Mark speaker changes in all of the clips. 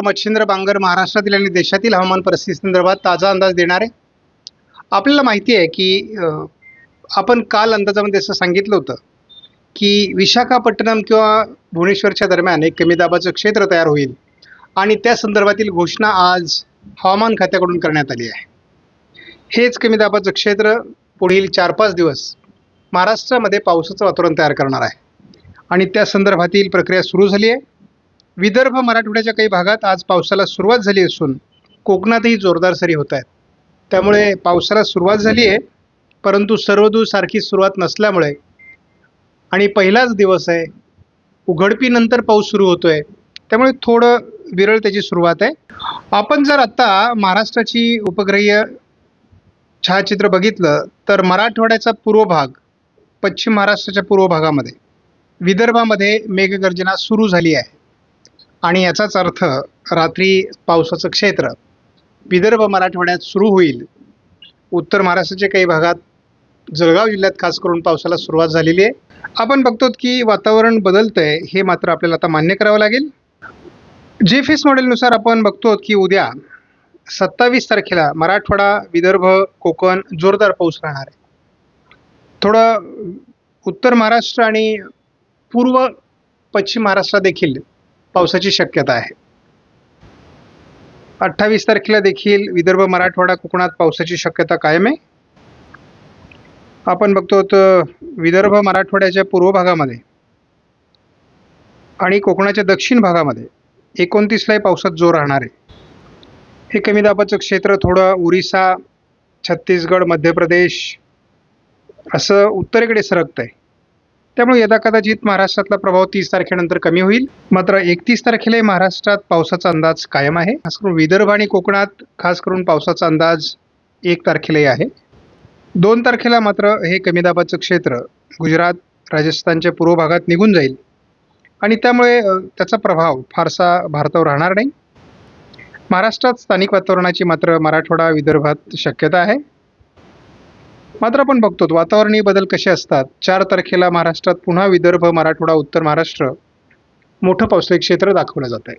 Speaker 1: मच्छिंद्र बांगर महाराष्ट्रातील आणि देशातील हवामान परिस्थितीसंदर्भात ताजा अंदाज देणार आहे. आपल्याला माहिती आहे की आपण काल अंदाजामध्ये असं सांगितलं होतं की विशाखापट्टणम किंवा भुवनेश्वरच्या दरम्यान एक कमी दाबाचं क्षेत्र तयार होईल आणि त्या संदर्भातील घोषणा आज हवामान खात्याकडून करण्यात आली आहे. हेच कमी दाबाचं क्षेत्र पुढील 4-5 दिवस महाराष्ट्रामध्ये पावसाचं वातावरण तयार करणार आहे आणि त्या संदर्भातील प्रक्रिया सुरू झाली आहे. विदर्भ मराठवाड्याच्या काही भागात आज पावसाला सुरुवात झाली असून कोकणातही जोरदार सरी होत आहेत. त्यामुळे पावसाला सुरुवात झाली आहे, परंतु सर्वदूर सारखी सुरुवात नसल्यामुळे आणि पहिलाच दिवस आहे, उघडपीनंतर पाऊस सुरू होतोय, त्यामुळे थोडं विरळ त्याची सुरुवात आहे. आपण जर आत्ता महाराष्ट्राची उपग्रहीय छायाचित्र बघितलं तर मराठवाड्याचा पूर्व भाग, पश्चिम महाराष्ट्राच्या पूर्व भागामध्ये, विदर्भामध्ये मेघगर्जना सुरू झाली आहे आणि याचाच अर्थ रात्री पावसाचं क्षेत्र विदर्भ मराठवाड्यात सुरू होईल. उत्तर महाराष्ट्राच्या काही भागात, जळगाव जिल्ह्यात खास करून पावसाला सुरुवात झालेली आहे. आपण बघतो की वातावरण बदलतंय, हे मात्र आपल्याला आता मान्य करावं लागेल. GFS मॉडेलनुसार आपण बघतो की उद्या 27 तारखेला मराठवाडा, विदर्भ, कोकण जोरदार पाऊस राहणार आहे. थोडं उत्तर महाराष्ट्र आणि पूर्व पश्चिम महाराष्ट्रात देखील पावसाची शक्यता आहे. 28 तारखेला देखील विदर्भ, मराठवाडा, कोकणात पावसाची शक्यता कायम आहे. आपण बघतो तर विदर्भ मराठवाड्याच्या पूर्व भागामध्ये आणि कोकणाच्या दक्षिण भागामध्ये 29 पावसात जोर राहणार आहे. हे कमी दाबाचं क्षेत्र थोडं ओरिसा, छत्तीसगड, मध्य प्रदेश असं उत्तरेकडे सरकत आहे. त्यामुळे यदाकदाचित महाराष्ट्रातला प्रभाव 30 तारखेनंतर कमी होईल. मात्र 31 तारखेला महाराष्ट्रात पावसाचा अंदाज कायम आहे. खास करून विदर्भ आणि कोकणात खास करून पावसाचा अंदाज 1 तारखेलाही आहे. 2 तारखेला मात्र हे कमी दाबाचं क्षेत्र गुजरात, राजस्थानच्या पूर्व भागात निघून जाईल आणि त्यामुळे त्याचा प्रभाव फारसा भारतावर राहणार नाही. महाराष्ट्रात स्थानिक वातावरणाची मात्र मराठवाडा, विदर्भात शक्यता आहे. मात्र आपण बघतो वातावरणीय बदल कसे असतात. 4 तारखेला महाराष्ट्रात पुन्हा विदर्भ, मराठवाडा, उत्तर महाराष्ट्र मोठं पावसाळी क्षेत्र दाखवलं जात आहे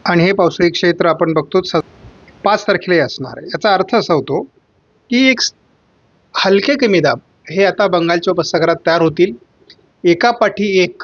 Speaker 1: आणि हे पावसाळी क्षेत्र आपण बघतो 5 तारखेलाही असणार आहे. याचा अर्थ असा होतो की एक हलके कमी दाब हे आता बंगालच्या उपसागरात तयार होतील. एकापाठी एक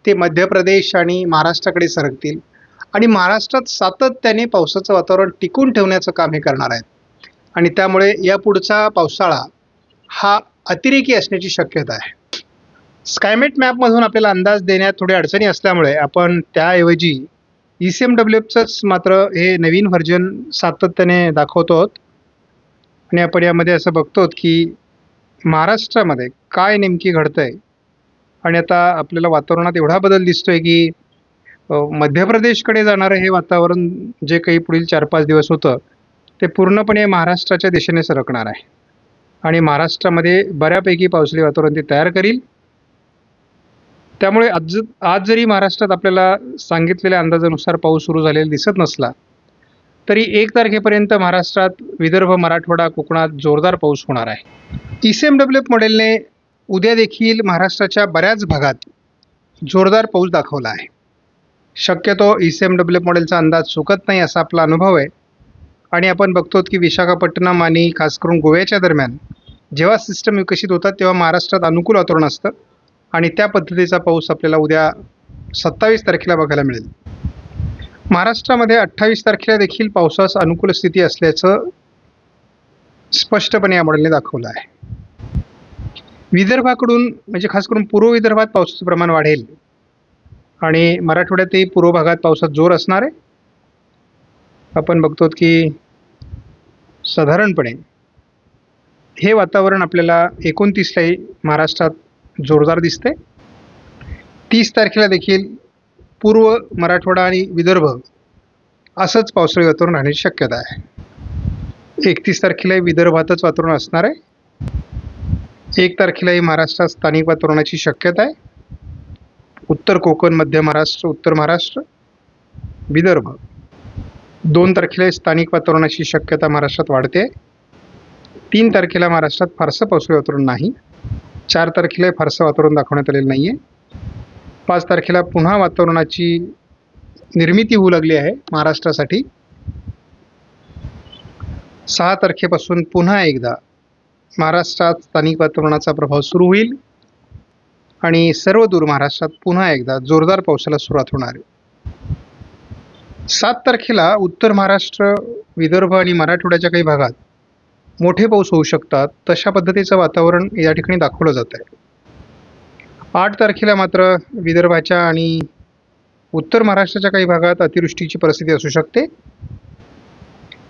Speaker 1: ते मध्य प्रदेश आणि महाराष्ट्राकडे सरकतील आणि महाराष्ट्रात सातत्याने पावसाचं वातावरण टिकून ठेवण्याचं काम हे करणार आहेत आणि त्यामुळे या पुढचा पावसाळा हा अतिरेकी असण्याची शक्यता आहे. स्कायमेट मॅपमधून आपल्याला अंदाज देण्यात थोडी अडचणी असल्यामुळे आपण त्याऐवजी ECMWFचंच मात्र हे नवीन व्हर्जन सातत्याने दाखवतो आहोत आणि आपण यामध्ये असं बघतो की महाराष्ट्रामध्ये काय नेमकी घडतंय आणि आता आपल्याला वातावरणात एवढा बदल दिसतोय की मध्य प्रदेशकडे जाणारं हे वातावरण जे काही पुढील 4-5 दिवस होतं ते पूर्णपणे महाराष्ट्राच्या दिशेने सरकणार आहे आणि महाराष्ट्रामध्ये बऱ्यापैकी पावसाळी वातावरण ते तयार करील. त्यामुळे आज जरी महाराष्ट्रात आपल्याला सांगितलेल्या अंदाजानुसार पाऊस सुरू झालेला दिसत नसला तरी 1 तारखेपर्यंत महाराष्ट्रात विदर्भ, मराठवाडा, कोकणात जोरदार पाऊस होणार आहे. ECMWF मॉडेलने उद्या देखील महाराष्ट्राच्या बऱ्याच भागात जोरदार पाऊस दाखवला आहे. शक्यतो ECMWF मॉडेलचा अंदाज चुकत नाही असा आपला अनुभव आहे आणि आपण बघतो की विशाखापट्टणम आणि खास करून गोव्याच्या दरम्यान जेव्हा सिस्टम विकसित होतात तेव्हा महाराष्ट्रात अनुकूल वातावरण असतं आणि त्या पद्धतीचा पाऊस आपल्याला उद्या 27 तारखेला बघायला मिळेल. महाराष्ट्रामध्ये 28 तारखेला देखील पावसास अनुकूल स्थिती असल्याचं स्पष्टपणे या मॉडेलने दाखवलं आहे. विदर्भाकडून म्हणजे खास करून पूर्व विदर्भात पावसाचं प्रमाण वाढेल आणि मराठवाड्यातही पूर्व भागात पावसात जोर असणार आहे. आपण बघतो की साधारणपणे हे वातावरण आपल्याला 29लाही महाराष्ट्रात जोरदार दिसते. 30 तारखेला देखील पूर्व मराठवाडा आणि विदर्भ असंच पावसाळी वातावरण राहण्याची शक्यता आहे. 31 तारखेलाही विदर्भातच वातावरण असणार आहे. 1 तारखेलाही महाराष्ट्रात स्थानिक वातावरणाची शक्यता आहे. उत्तर कोकण, मध्य महाराष्ट्र, उत्तर महाराष्ट्र, विदर्भ 2 तारखेला स्थानिक वातावरणाची शक्यता महाराष्ट्रात वाढते. 3 तारखेला महाराष्ट्रात फारसं पावसाळी वातावरण नाही. 4 तारखेला फारसं वातावरण दाखवण्यात आलेलं नाही आहे. 5 तारखेला पुन्हा वातावरणाची निर्मिती होऊ लागली आहे महाराष्ट्रासाठी. 6 तारखेपासून पुन्हा एकदा महाराष्ट्रात स्थानिक वातावरणाचा प्रभाव सुरू होईल आणि सर्व दूर महाराष्ट्रात पुन्हा एकदा जोरदार पावसाला सुरुवात होणार आहे. 7 तारखेला उत्तर महाराष्ट्र, विदर्भ आणि मराठवाड्याच्या काही भागात मोठे पाऊस होऊ शकतात, तशा पद्धतीचं वातावरण या ठिकाणी दाखवलं जात आहे. 8 तारखेला मात्र विदर्भाच्या आणि उत्तर महाराष्ट्राच्या काही भागात अतिवृष्टीची परिस्थिती असू शकते.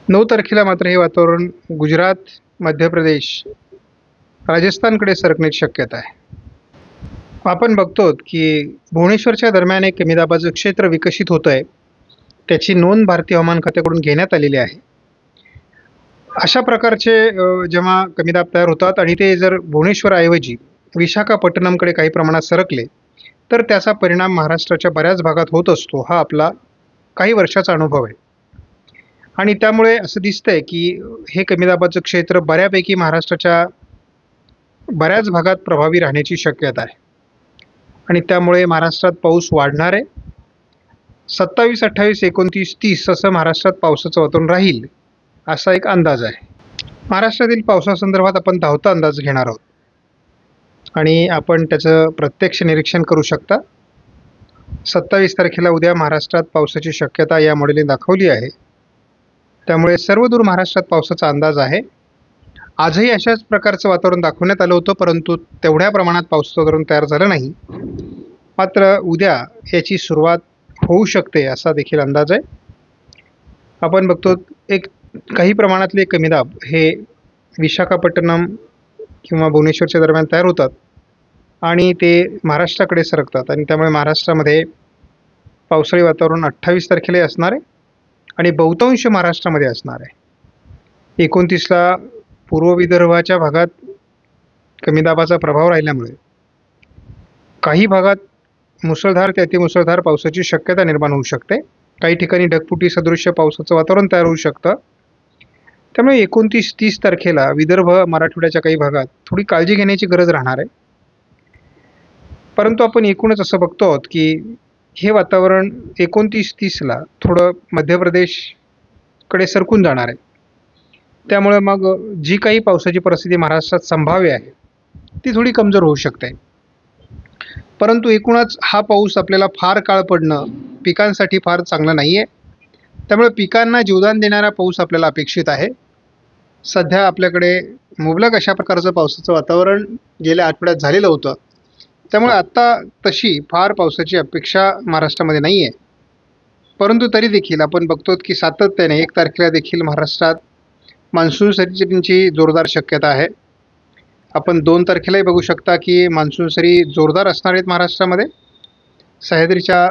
Speaker 1: 9 तारखेला मात्र हे वातावरण गुजरात, मध्य प्रदेश, राजस्थानकडे सरकण्याची शक्यता आहे. आपण बघतो की भुवनेश्वरच्या दरम्यान एक कमी दाबाचं क्षेत्र विकसित होत आहे, त्याची नोंद भारतीय हवामान खात्याकडून घेण्यात आलेली आहे. अशा प्रकारचे जेव्हा कमी दाब तयार होतात आणि ते जर भुवनेश्वरऐवजी विशाखापट्टणमकडे काही प्रमाणात सरकले तर त्याचा परिणाम महाराष्ट्राच्या बऱ्याच भागात होत असतो. हा आपला काही वर्षाचा अनुभव आहे आणि त्यामुळे असं दिसतंय की हे कमी दाबाचं क्षेत्र बऱ्यापैकी महाराष्ट्राच्या बऱ्याच भागात प्रभावी राहण्याची शक्यता आहे आणि त्यामुळे महाराष्ट्रात पाऊस वाढणार आहे. 27, 28, 29, 30 असं महाराष्ट्रात पावसाचं वातावरण राहील असा एक अंदाज आहे. महाराष्ट्रातील पावसासंदर्भात आपण धावता अंदाज घेणार आहोत आणि आपण त्याचं प्रत्यक्ष निरीक्षण करू शकता. 27 तारखेला उद्या महाराष्ट्रात पावसाची शक्यता या मॉडेलने दाखवली आहे. त्यामुळे सर्वदूर महाराष्ट्रात पावसाचा अंदाज आहे. आजही अशाच प्रकारचं वातावरण दाखवण्यात आलं होतं, परंतु तेवढ्या प्रमाणात पावसाचं वातावरण तयार झालं नाही. मात्र उद्या याची सुरुवात होऊ शकते असा देखील अंदाज आहे. आपण बघतो एक काही प्रमाणातले कमी दाब हे विशाखापट्टणम किंवा भुवनेश्वरच्या दरम्यान तयार होतात आणि ते महाराष्ट्राकडे सरकतात आणि त्यामुळे महाराष्ट्रामध्ये पावसाळी वातावरण 28 तारखेला असणार आहे आणि बहुतांश महाराष्ट्रामध्ये असणार आहे. 29ला पूर्व विदर्भाच्या भागात कमी दाबाचा प्रभाव राहिल्यामुळे काही भागात मुसळधार ते अतिमुसळधार पावसाची शक्यता निर्माण होऊ शकते. काही ठिकाणी ढगफुटी सदृश्य पावसाचं वातावरण तयार होऊ शकतं. त्यामुळे 29-30 तारखेला विदर्भ, मराठवाड्याच्या काही भागात थोडी काळजी घेण्याची गरज राहणार आहे. परंतु आपण एकूणच असं बघतो आहोत की हे वातावरण 29-30ला थोडं मध्य प्रदेशकडे सरकून जाणार आहे. त्यामुळे मग जी काही पावसाची परिस्थिती महाराष्ट्रात संभाव्य आहे ती थोडी कमजोर होऊ शकते. परंतु एकूणच हा पाऊस आपल्याला फार काळ पडणं पिकांसाठी फार चांगलं नाही आहे. त्यामुळे पिकांना जीवदान देणारा पाऊस आपल्याला अपेक्षित आहे. सध्या आपल्याकडे मुबलक अशा प्रकारचं पावसाचं वातावरण गेल्या आठवड्यात झालेलं होतं. त्यामुळे आत्ता तशी फार पावसाची अपेक्षा महाराष्ट्रामध्ये नाही आहे. परंतु तरी देखील आपण बघतो की सातत्याने 1 तारखेला देखील महाराष्ट्रात मान्सून सरींची जोरदार शक्यता आहे. आपण 2 तारखेलाही बघू शकता की मान्सून सरी जोरदार असणार आहेत महाराष्ट्रामध्ये. सह्याद्रीच्या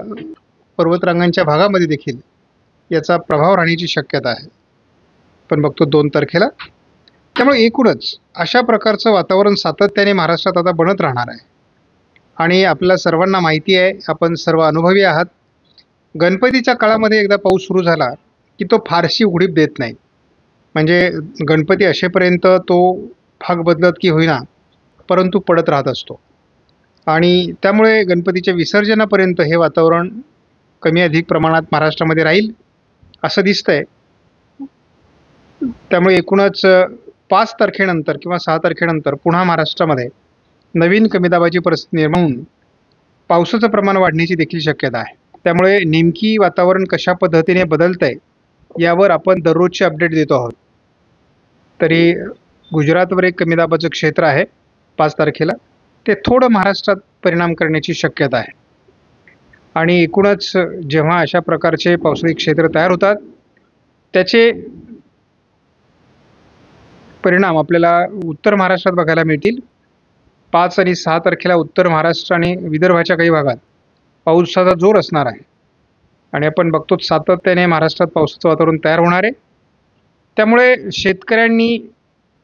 Speaker 1: पर्वतरांगांच्या भागामध्ये देखील याचा प्रभाव राहण्याची शक्यता आहे. आपण बघतो 2 तारखेला. त्यामुळे एकूणच अशा प्रकारचं वातावरण सातत्याने महाराष्ट्रात आता बनत राहणार आहे आणि आपल्याला सर्वांना माहिती आहे, आपण सर्व अनुभवी आहात. गणपतीच्या काळामध्ये एकदा पाऊस सुरू झाला की तो फारशी उघडीप देत नाही. म्हणजे गणपती असेपर्यंत तो भाग बदलत की होईना परंतु पडत राहत असतो आणि त्यामुळे गणपतीच्या विसर्जनापर्यंत हे वातावरण कमी अधिक प्रमाणात महाराष्ट्रामध्ये राहील असं दिसतंय. त्यामुळे एकूणच 5 तारखेनंतर किंवा 6 तारखेनंतर पुन्हा महाराष्ट्रामध्ये नवीन कमी दाबाची परिस्थिती निर्माण होऊन पावसाचं प्रमाण वाढण्याची देखील शक्यता आहे. त्यामुळे नेमकी वातावरण कशा पद्धतीने बदलतंय यावर आपण दररोजचे अपडेट देतो आहोत. तरी गुजरातवर एक कमी दाबाचं क्षेत्र आहे 5 तारखेला, ते थोडं महाराष्ट्रात परिणाम करण्याची शक्यता आहे आणि एकूणच जेव्हा अशा प्रकारचे पावसाळी क्षेत्र तयार होतात त्याचे परिणाम आपल्याला उत्तर महाराष्ट्रात बघायला मिळतील. 5 आणि 6 तारखेला उत्तर महाराष्ट्र आणि विदर्भाच्या काही भागात पावसाचा जोर असणार आहे आणि आपण बघतो सातत्याने महाराष्ट्रात पावसाचं वातावरण तयार होणार आहे. त्यामुळे शेतकऱ्यांनी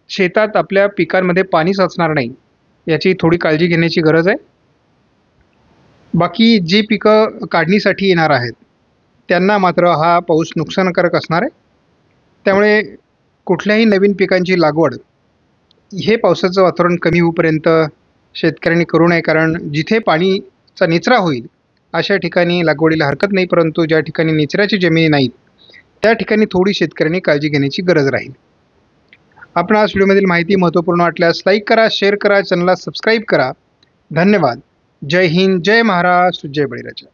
Speaker 1: शेतात आपल्या पिकांमध्ये पाणी साचणार नाही याची थोडी काळजी घेण्याची गरज आहे. बाकी जी पिकं काढणीसाठी येणार आहेत त्यांना मात्र हा पाऊस नुकसानकारक असणार आहे. त्यामुळे कुठल्याही नवीन पिकांची लागवड हे पावसाचं वातावरण कमी होईपर्यंत शेतकऱ्यांनी करू नये, कारण जिथे पाणीचा निचरा होईल अशा ठिकाणी लागवडीला हरकत नाही, परंतु ज्या ठिकाणी निचऱ्याची जमिनी नाहीत त्या ठिकाणी थोडी शेतकऱ्यांनी काळजी घेण्याची गरज राहील. आपण आज व्हिडिओमधील माहिती महत्त्वपूर्ण वाटल्यास लाईक करा, शेअर करा, चॅनलला सबस्क्राईब करा. धन्यवाद. जय हिंद, जय महाराष्ट्र, जय बळीराजा.